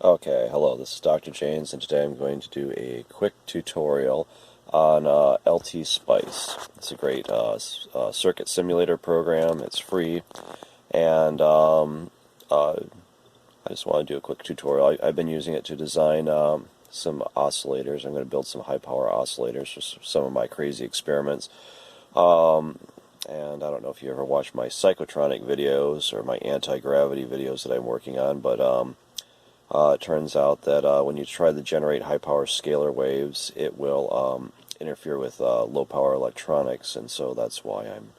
Okay, hello, this is Dr. James, and today I'm going to do a quick tutorial on LTSpice. It's a great circuit simulator program. It's free, and I just want to do a quick tutorial. I've been using it to design some oscillators. I'm going to build some high-power oscillators for some of my crazy experiments. And I don't know if you ever watched my psychotronic videos or my anti-gravity videos that I'm working on, but it turns out that when you try to generate high-power scalar waves, it will interfere with low-power electronics, and so that's why I'm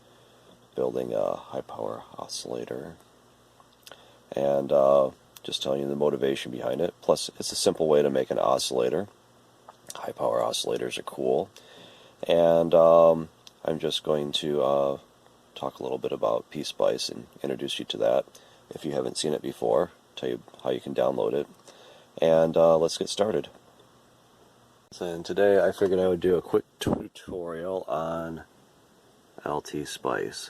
building a high-power oscillator. And just telling you the motivation behind it. Plus, it's a simple way to make an oscillator. High-power oscillators are cool. And I'm just going to talk a little bit about LTSpice and introduce you to that if you haven't seen it before. Tell you how you can download it, and let's get started. And today I figured I would do a quick tutorial on LTSpice.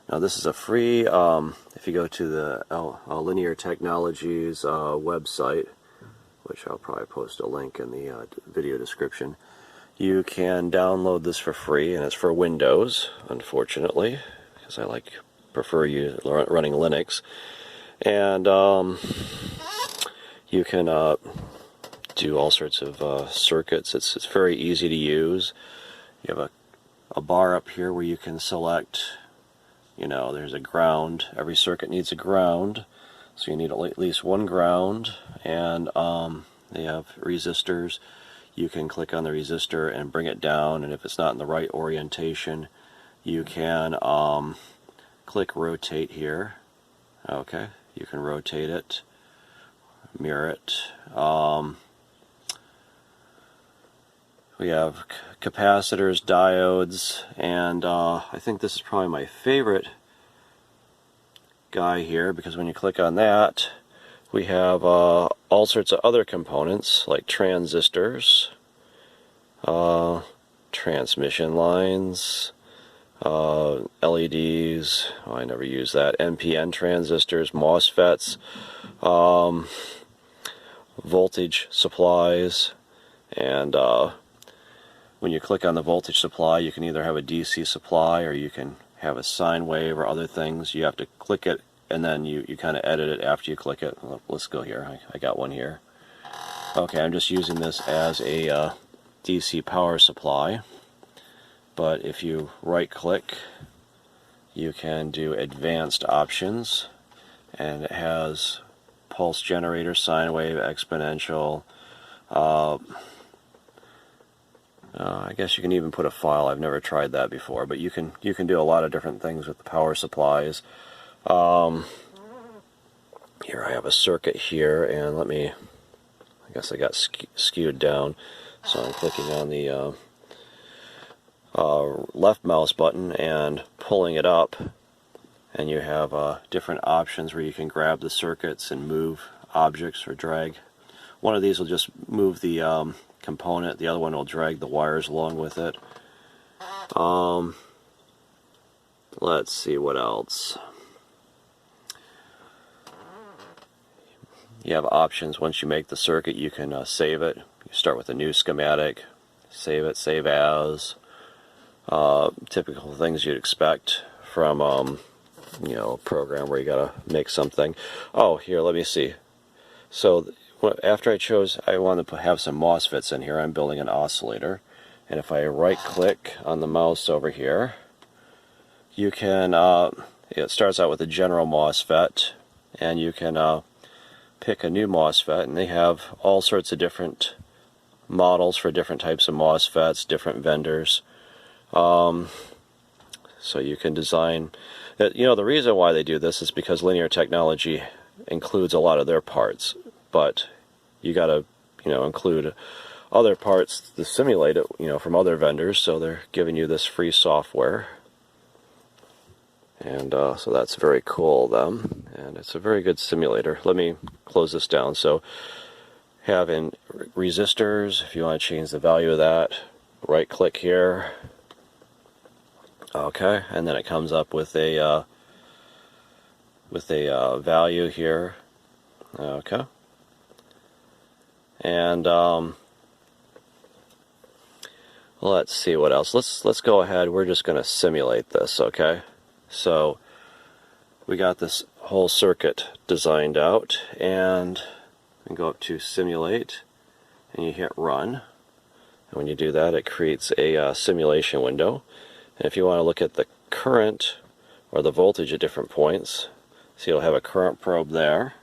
Now this is a free, if you go to the Linear Technologies website, which I'll probably post a link in the video description, you can download this for free, and it's for Windows, unfortunately, because I prefer running Linux. And you can do all sorts of circuits. It's very easy to use. You have a bar up here where you can select, there's a ground. Every circuit needs a ground, so you need at least one ground. And they have resistors. You can click on the resistor and bring it down, and if it's not in the right orientation, you can click rotate here. Okay, you can rotate it, mirror it. We have capacitors, diodes, and I think this is probably my favorite guy here, because when you click on that, we have all sorts of other components like transistors, transmission lines, LEDs, I never use that, NPN transistors, MOSFETs, voltage supplies, and when you click on the voltage supply, you can either have a DC supply or you can have a sine wave or other things. You have to click it, and then you kind of edit it after you click it. Let's go here. I got one here. Okay, I'm just using this as a DC power supply. But if you right click, you can do advanced options, and it has pulse generator, sine wave, exponential. I guess you can even put a file. I've never tried that before, but you can do a lot of different things with the power supplies. Here I have a circuit here, and I guess I got skewed down, so I'm clicking on the left mouse button and pulling it up, and you have different options where you can grab the circuits and move objects or drag. One of these will just move the component, the other one will drag the wires along with it. Let's see what else. You have options. Once you make the circuit, you can save it. You start with a new schematic, save it, save as. Typical things you'd expect from a program where you gotta make something. Oh, here, let me see. So after I wanted to have some MOSFETs in here. I'm building an oscillator, and if I right click on the mouse over here, you can it starts out with a general MOSFET, and you can pick a new MOSFET, and they have all sorts of different models for different types of MOSFETs, different vendors. So you can design. The reason why they do this is because Linear Technology includes a lot of their parts, but you got to include other parts to simulate it from other vendors, so they're giving you this free software. And so that's very cool of them, and it's a very good simulator. Let me close this down. So having resistors, if you want to change the value of that, right click here. Okay, and then it comes up with a value here. Okay, And let's see what else. Let's go ahead. We're just going to simulate this, okay? So we got this whole circuit designed out, and you go up to simulate, and you hit run. And when you do that, it creates a simulation window. And if you want to look at the current or the voltage at different points, see, it'll have a current probe there,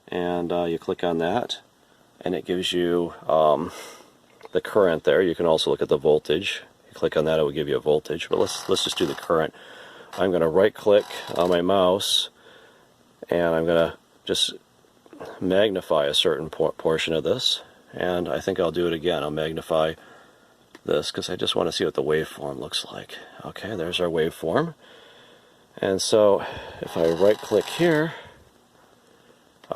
and you click on that, and it gives you the current there. You can also look at the voltage. You click on that, it will give you a voltage. But let's just do the current. I'm going to right-click on my mouse, and I'm going to just magnify a certain portion of this. And I think I'll do it again. I'll magnify this because I just want to see what the waveform looks like. Okay, there's our waveform. And so if I right-click here, if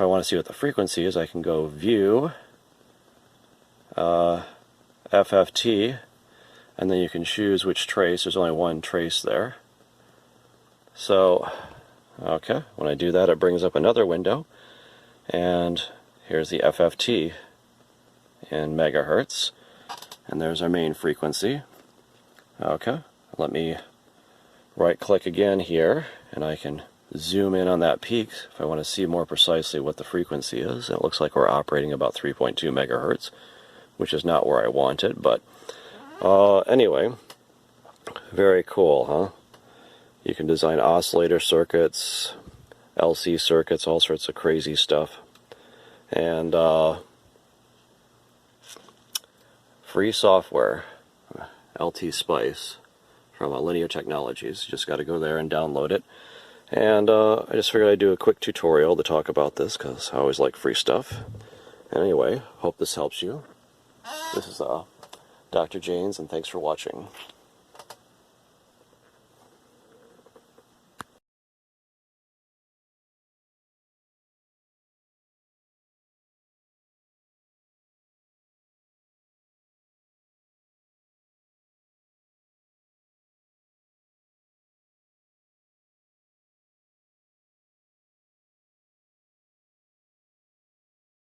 I want to see what the frequency is, I can go View, FFT, and then you can choose which trace. There's only one trace there. So, okay, when I do that, it brings up another window, and here's the FFT in megahertz, and there's our main frequency. Okay, let me right-click again here, and I can zoom in on that peak if I want to see more precisely what the frequency is. It looks like we're operating about 3.2 megahertz, which is not where I want it, but anyway, very cool, huh? You can design oscillator circuits, LC circuits, all sorts of crazy stuff. And free software, LTSpice, from Linear Technologies. You just got to go there and download it. And I just figured I'd do a quick tutorial to talk about this because I always like free stuff. Anyway, hope this helps you. This is Dr. Janes, and thanks for watching.